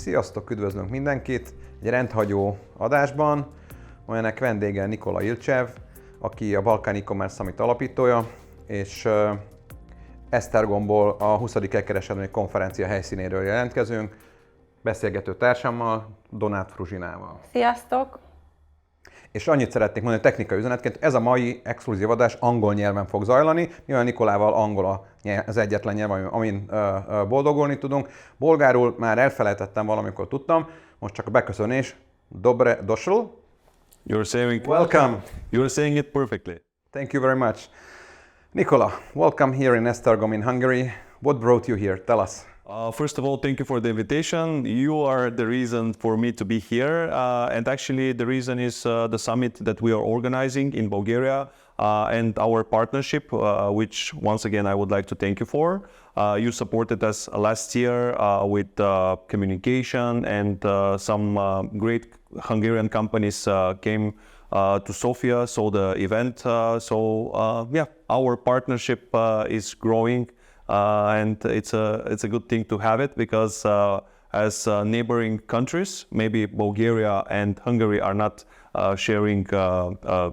Sziasztok, üdvözlünk mindenkit! Egy rendhagyó adásban, amelynek vendége Nikola Ilchev, aki a Balkán e-commerce Summit alapítója, és Esztergomból a 20. e-kereskedelmi konferencia helyszínéről jelentkezünk, beszélgető társammal, Donáth Fruzsinával. Sziasztok! És annyit szeretnék mondani technikai üzenetként, ez a mai exkluzív adás angol nyelven fog zajlani, mivel Nikolával angol az egyetlen nyelv, amin boldogulni tudunk. Bolgárul már elfelejtettem valamikor tudtam, most csak a beköszönés. Dobre došel. You're saying welcome. You're saying it perfectly. Thank you very much. Nikola, welcome here in Esztergom in Hungary. What brought you here? Tell us. First of all, thank you for the invitation. You are the reason for me to be here. And actually the reason is the summit that we are organizing in Bulgaria and our partnership, which once again I would like to thank you for. You supported us last year with communication, and some great Hungarian companies came to Sofia, so the event. Yeah, our partnership is growing. And it's a good thing to have it, because as neighboring countries, maybe Bulgaria and Hungary are not sharing the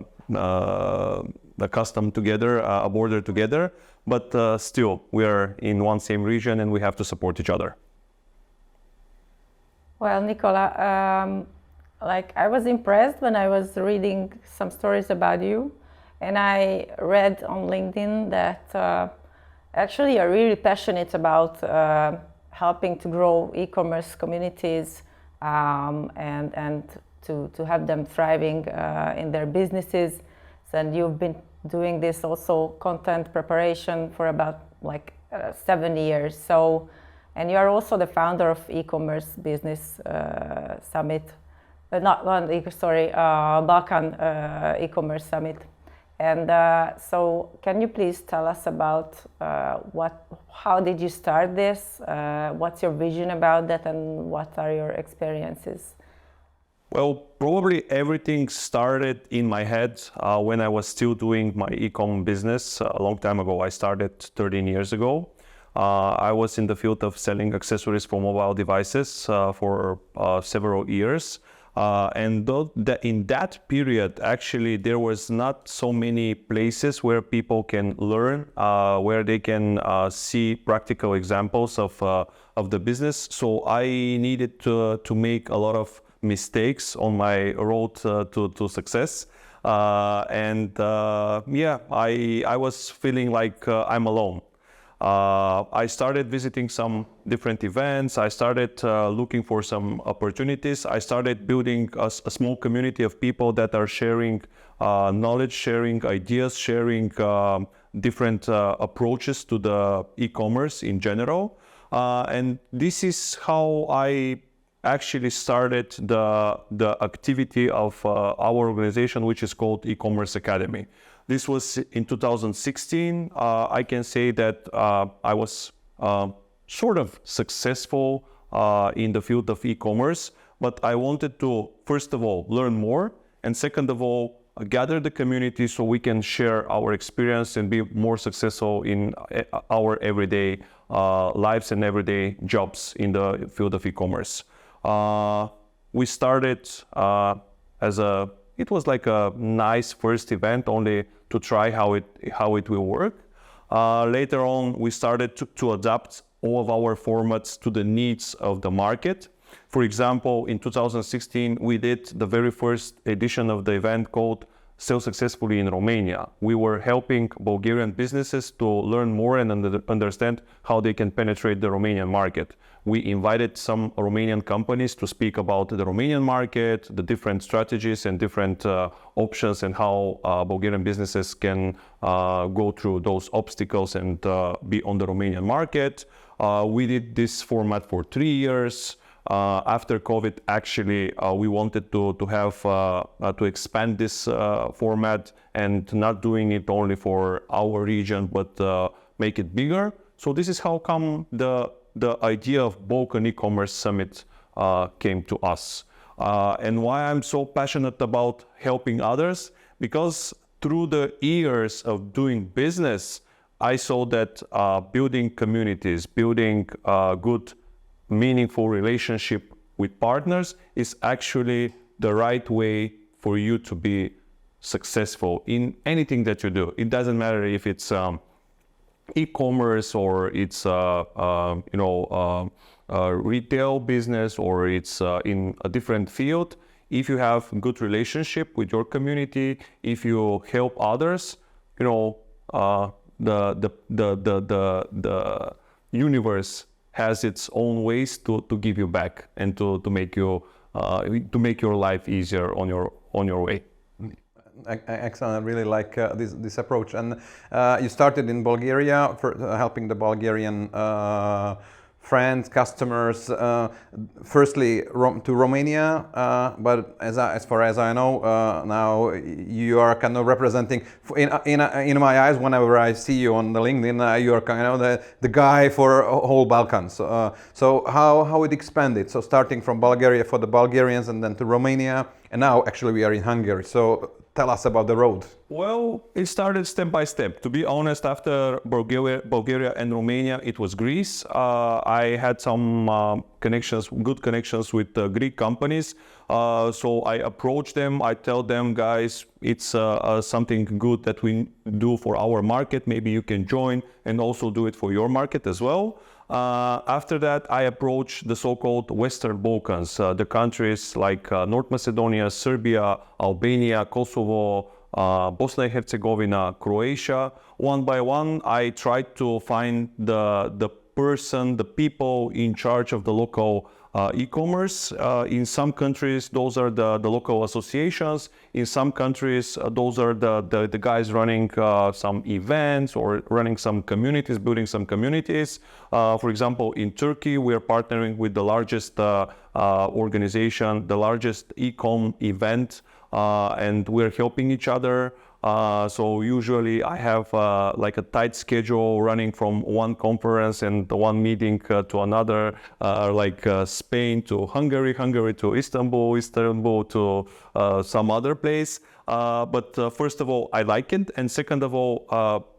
custom together, a border together, but still we are in one same region and we have to support each other. Well, Nicola, I was impressed when I was reading some stories about you, and I read on LinkedIn that actually you're really passionate about helping to grow e-commerce communities and to have them thriving in their businesses. And you've been doing this also content preparation for about 7 years. So, and you are also the founder of e-commerce business summit, Balkan e-commerce summit. And so, can you please tell us about how did you start this? What's your vision about that, and what are your experiences? Well, probably everything started in my head when I was still doing my e-com business a long time ago. I started 13 years ago. I was in the field of selling accessories for mobile devices for several years. And in that period, actually, there was not so many places where people can learn, where they can see practical examples of the business. So I needed to make a lot of mistakes on my road to success. Yeah, I was feeling like I'm alone. I started visiting some different events. I started looking for some opportunities. I started building a small community of people that are sharing knowledge, sharing ideas, sharing different approaches to the e-commerce in general. And this is how I actually started the activity of our organization, which is called E-commerce Academy. This was in 2016. I can say that I was sort of successful in the field of e-commerce, but I wanted to, first of all, learn more, and second of all, gather the community so we can share our experience and be more successful in our everyday lives and everyday jobs in the field of e-commerce. We started it was like a nice first event, only to try how it will work. Later on, we started to adapt all of our formats to the needs of the market. For example, in 2016, we did the very first edition of the event called Sell Successfully in Romania. We were helping Bulgarian businesses to learn more and understand how they can penetrate the Romanian market. We invited some Romanian companies to speak about the Romanian market, the different strategies and different options, and how Bulgarian businesses can go through those obstacles and be on the Romanian market. We did this format for 3 years. After COVID, actually, we wanted to expand this format and not doing it only for our region, but make it bigger. So this is how come the idea of Balkan e-commerce summit came to us. And why I'm so passionate about helping others, because through the years of doing business, I saw that building communities, building good, meaningful relationship with partners is actually the right way for you to be successful in anything that you do. It doesn't matter if it's e-commerce or it's retail business or it's in a different field. If you have good relationship with your community, if you help others, the universe has its own ways to give you back and to make your life easier on your way. Excellent. I really like this approach. And you started in Bulgaria for helping the Bulgarian friends, customers, firstly to Romania, but as far as I know, now you are kind of representing, in my eyes, whenever I see you on the LinkedIn, you are kind of the guy for whole Balkans. So how it expanded? So starting from Bulgaria for the Bulgarians and then to Romania, and now actually we are in Hungary. So tell us about the road. Well, it started step by step. To be honest, after Bulgaria and Romania, it was Greece. I had some good connections with Greek companies. So I approached them. I tell them, guys, it's something good that we do for our market. Maybe you can join and also do it for your market as well. After that, I approached the so-called Western Balkans, the countries like North Macedonia, Serbia, Albania, Kosovo, Bosnia and Herzegovina, Croatia. One by one, I tried to find the people in charge of the local e-commerce. In some countries, those are the local associations. In some countries, those are the guys running some events or running some communities, building some communities. For example, in Turkey, we are partnering with the largest organization, the largest e-com event, and we're helping each other. So usually I have like a tight schedule running from one conference and one meeting to another, like Spain to Hungary, Hungary to Istanbul, Istanbul to some other place. But first of all, I like it. And second of all,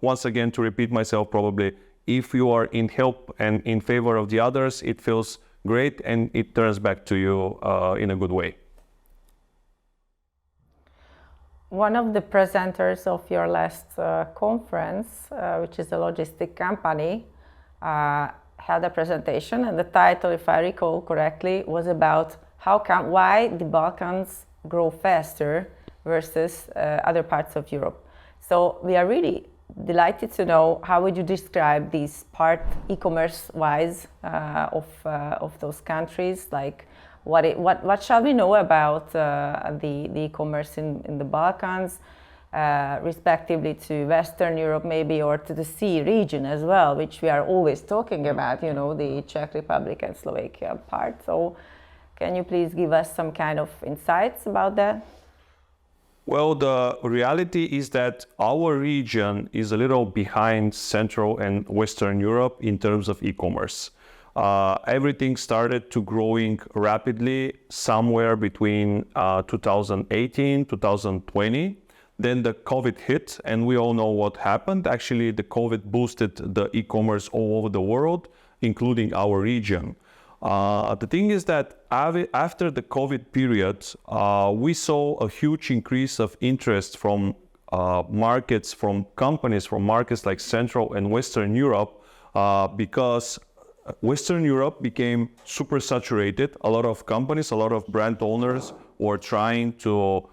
once again, to repeat myself probably, if you are in help and in favor of the others, it feels great and it turns back to you in a good way. One of the presenters of your last conference, which is a logistic company, had a presentation, and the title, if I recall correctly, was about why the Balkans grow faster versus other parts of Europe. So we are really delighted to know how would you describe this part, e-commerce wise, of those countries, like. What shall we know about the e-commerce in the Balkans, respectively to Western Europe maybe, or to the sea region as well, which we are always talking about, the Czech Republic and Slovakia part. So can you please give us some kind of insights about that? Well, the reality is that our region is a little behind Central and Western Europe in terms of e-commerce. Everything started to growing rapidly somewhere between 2018, 2020. Then the COVID hit, and we all know what happened. Actually, the COVID boosted the e-commerce all over the world, including our region. The thing is that after the COVID period, we saw a huge increase of interest from markets, from companies, from markets like Central and Western Europe, because Western Europe became super saturated. A lot of companies, a lot of brand owners were trying to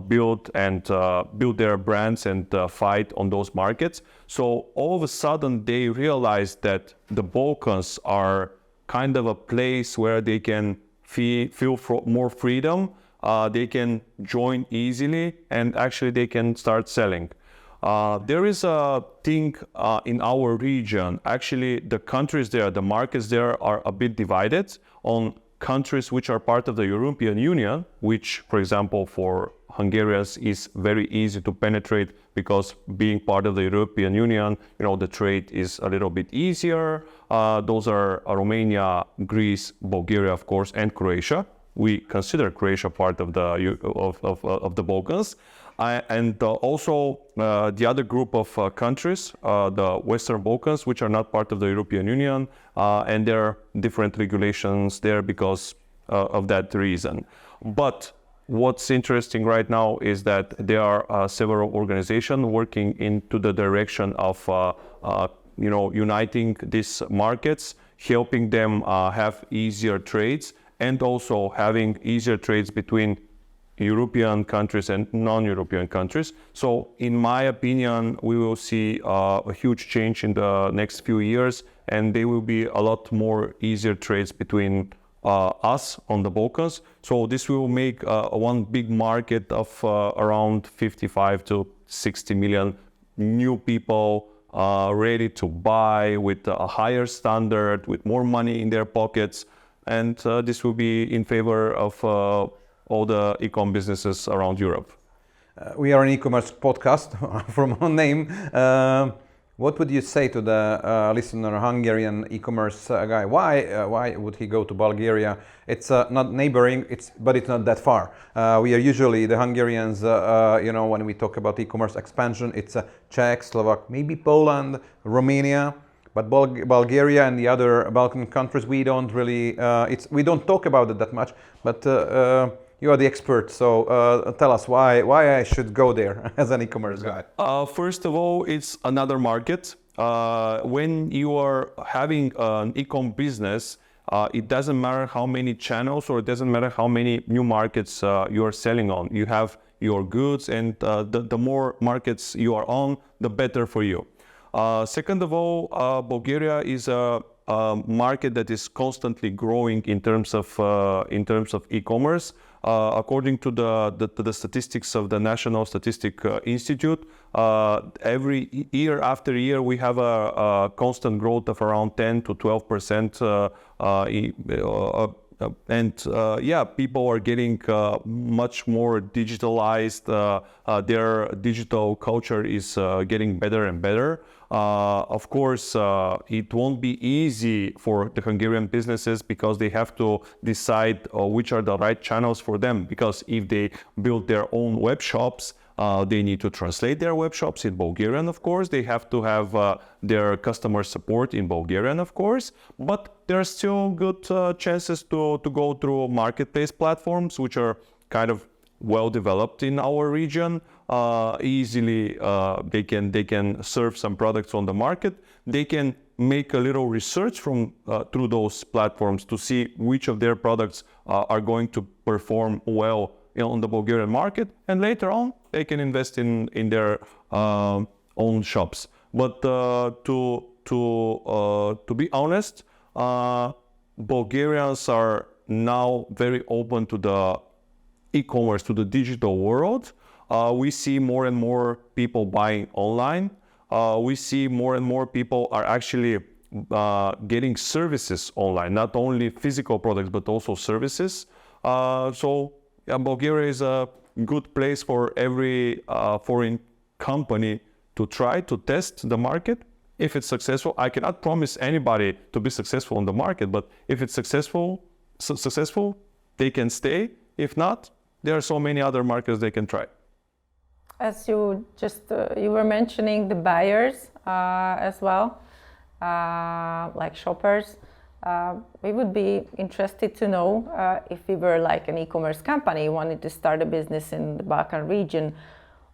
build their brands and fight on those markets. So all of a sudden they realized that the Balkans are kind of a place where they can feel more freedom. They can join easily, and actually they can start selling. There is a thing in our region. Actually, the countries there, the markets there are a bit divided on countries which are part of the European Union, which, for example, for Hungarians is very easy to penetrate because being part of the European Union, the trade is a little bit easier. Those are Romania, Greece, Bulgaria, of course, and Croatia. We consider Croatia part of the Balkans. And also the other group of countries, the Western Balkans, which are not part of the European Union, and there are different regulations there because that reason. But what's interesting right now is that there are several organizations working into the direction of uniting these markets, helping them have easier trades, and also having easier trades between European countries and non-European countries. So in my opinion, we will see a huge change in the next few years, and there will be a lot more easier trades between us on the Balkans. So this will make one big market of around 55 to 60 million new people ready to buy with a higher standard, with more money in their pockets. And this will be in favor of all the e-com businesses around Europe. We are an e-commerce podcast from our name. What would you say to the listener, Hungarian e-commerce guy? Why would he go to Bulgaria? It's not neighboring, but it's not that far. We are usually the Hungarians, when we talk about e-commerce expansion, it's Czech, Slovak, maybe Poland, Romania. But Bulgaria and the other Balkan countries, we don't really, we don't talk about it that much. But you are the expert, so tell us why I should go there as an e-commerce guy. First of all, it's another market. When you are having an e-com business, it doesn't matter how many channels, or it doesn't matter how many new markets you are selling on. You have your goods, and the more markets you are on, the better for you. Second of all, Bulgaria is a market that is constantly growing in terms of e-commerce. According to the statistics of the National Statistic Institute, every year after year we have a constant growth of around 10 to 12%. People are getting much more digitalized. Their digital culture is getting better and better. Of course, it won't be easy for the Hungarian businesses, because they have to decide which are the right channels for them. Because if they build their own web shops, they need to translate their web shops in Bulgarian, of course. They have to have their customer support in Bulgarian, of course. But there are still good chances to go through marketplace platforms, which are kind of well developed in our region. Easily they can serve some products on the market. They can make a little research through those platforms to see which of their products are going to perform well on the Bulgarian market, and later on they can invest in their own shops. But to be honest, Bulgarians are now very open to the e-commerce, to the digital world. We see more and more people buying online. We see more and more people are actually getting services online, not only physical products, but also services. Bulgaria is a good place for every foreign company to try to test the market. If it's successful, I cannot promise anybody to be successful on the market, but if it's successful, they can stay. If not, there are so many other markets they can try. As you were mentioning the buyers as well, like shoppers. We would be interested to know if we were like an e-commerce company wanting to start a business in the Balkan region,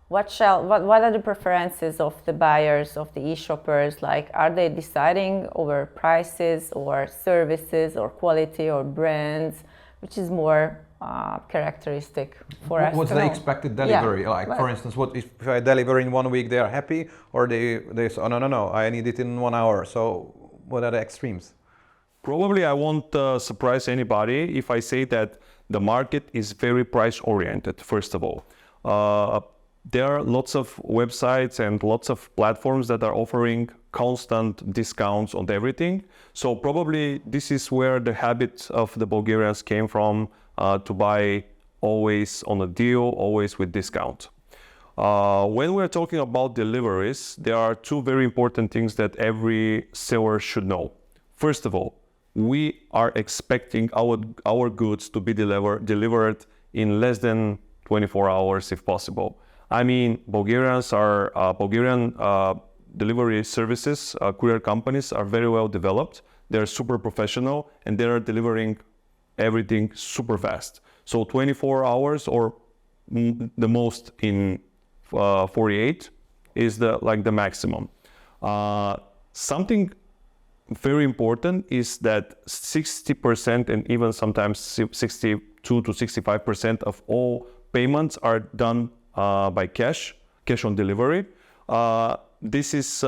what are the preferences of the buyers, of the e-shoppers? Like, are they deciding over prices or services or quality or brands, which is more characteristic for us? What's the expected delivery? For instance, what if I deliver in 1 week, they are happy, or they say, oh no, I need it in 1 hour. So what are the extremes? Probably I won't surprise anybody if I say that the market is very price oriented, first of all. There are lots of websites and lots of platforms that are offering constant discounts on everything. So probably this is where the habit of the Bulgarians came from, to buy always on a deal, always with discount. When we're talking about deliveries, there are two very important things that every seller should know. First of all, we are expecting our goods to be delivered in less than 24 hours if possible. I mean, Bulgarian delivery services, courier companies are very well developed. They're super professional, and they're delivering everything super fast. So 24 hours or the most in 48 is the maximum. Something very important is that 60% and even sometimes 62 to 65% of all payments are done by cash on delivery. This is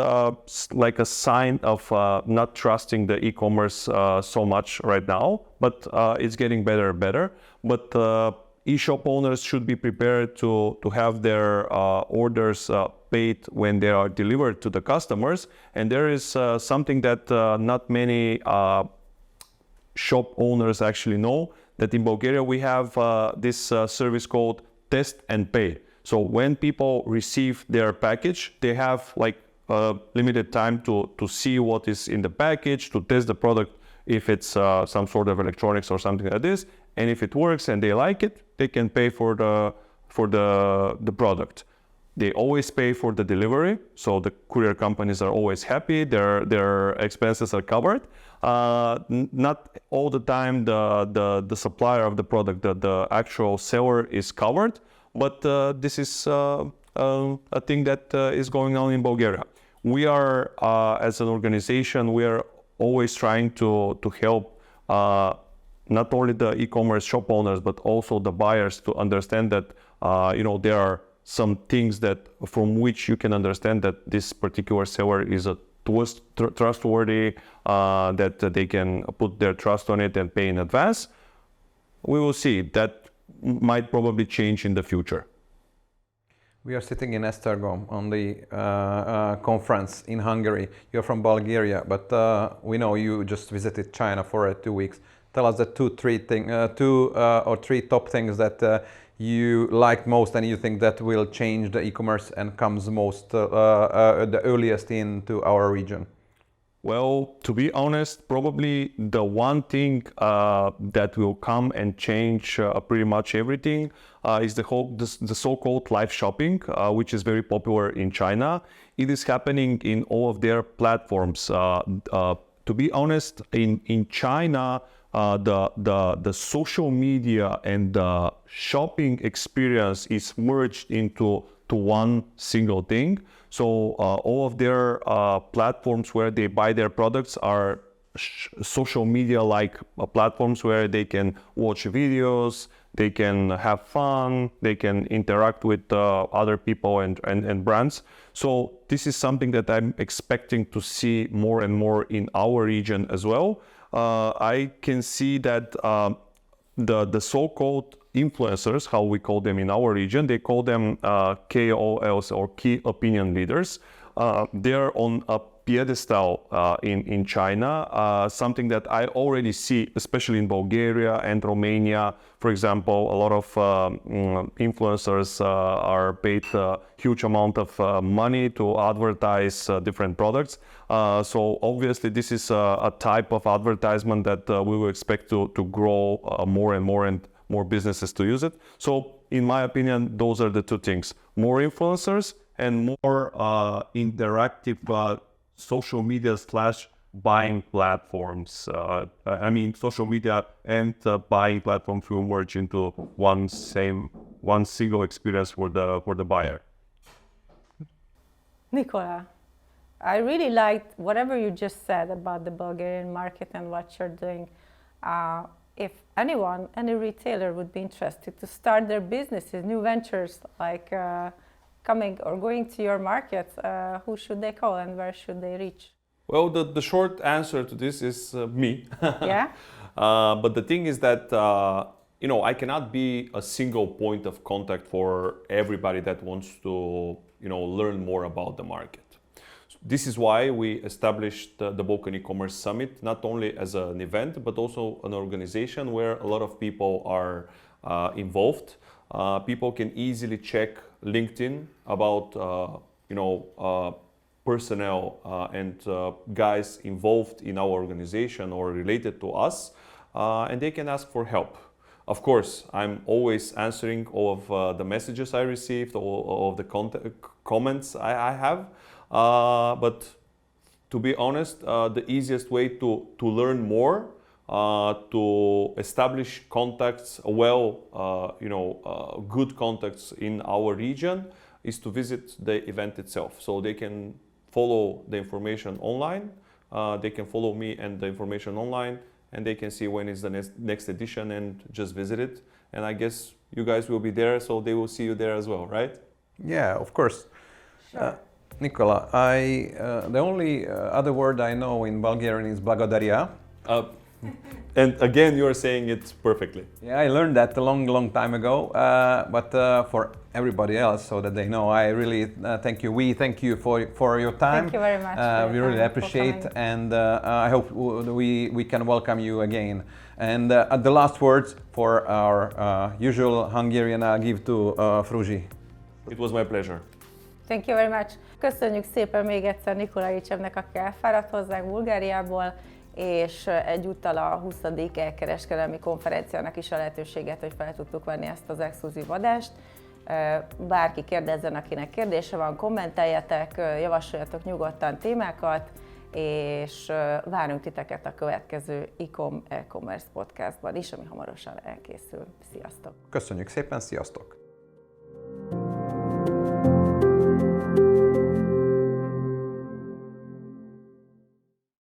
like a sign of not trusting the e-commerce so much right now, but it's getting better and better. But e-shop owners should be prepared to have their orders paid when they are delivered to the customers. And there is something that not many shop owners actually know, that in Bulgaria we have this service called test and pay. So when people receive their package, they have like limited time to see what is in the package, to test the product if it's some sort of electronics or something like this. And if it works and they like it, they can pay for the product. They always pay for the delivery, so the courier companies are always happy. Their expenses are covered. Not all the time the supplier of the product, the actual seller, is covered. But this is a thing that is going on in Bulgaria. We are, as an organization, we are always trying to help not only the e-commerce shop owners, but also the buyers to understand that there are some things that from which you can understand that this particular seller is a trustworthy, that they can put their trust on it and pay in advance. We will see. That might probably change in the future. We are sitting in Esztergom on the conference in Hungary. You're from Bulgaria, but we know you just visited China for 2 weeks. Tell us the two or three top things that you liked most and you think that will change the e-commerce and comes the earliest into our region. Well, to be honest, probably the one thing that will come and change pretty much everything is the so-called live shopping, which is very popular in China. It is happening in all of their platforms. To be honest, in China, the social media and the shopping experience is merged into one single thing. So all of their platforms where they buy their products are social media like platforms where they can watch videos, they can have fun, they can interact with other people and brands. So this is something that I'm expecting to see more and more in our region as well. I can see that the so-called influencers, how we call them in our region, they call them KOLs or key opinion leaders. They're on a pedestal in China, something that I already see, especially in Bulgaria and Romania. For example, a lot of influencers are paid a huge amount of money to advertise different products. So obviously this is a type of advertisement that we will expect to grow more and more businesses to use it. So in my opinion, those are the two things: more influencers and more interactive social media / buying platforms. I mean, social media and buying platforms will merge into one single experience for the buyer. Nikola, I really liked whatever you just said about the Bulgarian market and what you're doing. If anyone, any retailer would be interested to start their businesses, new ventures, like coming or going to your market, who should they call and where should they reach? Well, the short answer to this is me. Yeah. But the thing is that I cannot be a single point of contact for everybody that wants to learn more about the market. This is why we established the Balkan e-commerce summit, not only as an event, but also an organization where a lot of people are involved. People can easily check LinkedIn about personnel and guys involved in our organization or related to us, and they can ask for help. Of course, I'm always answering all of the messages I received, all of the comments I have. But to be honest, the easiest way to learn more to establish contacts, good contacts in our region, is to visit the event itself. So they can follow the information online, they can follow me and the information online, and they can see when is the next edition and just visit it. And I guess you guys will be there, so they will see you there as well, right? Yeah, of course. Sure. Nikola, the only other word I know in Bulgarian is blagodaria. And again, you are saying it perfectly. Yeah, I learned that a long time ago, but for everybody else, so that they know, I really thank you. We thank you for your time. Thank you very much. We really appreciate, and I hope we can welcome you again. And the last words for our usual Hungarian, I'll give to Fruzsi. It was my pleasure. Thank you very much. Köszönjük szépen még egyszer Nikola Ilchevnek, aki elfáradt hozzánk Bulgáriából, és egyúttal a 20. e-kereskedelmi konferenciának is a lehetőséget, hogy fel tudtuk venni ezt az exkluzív adást. Bárki kérdezzen, akinek kérdése van, kommenteljetek, javasoljatok nyugodtan témákat, és várunk titeket a következő e-commerce podcastban is, ami hamarosan elkészül. Sziasztok! Köszönjük szépen, sziasztok!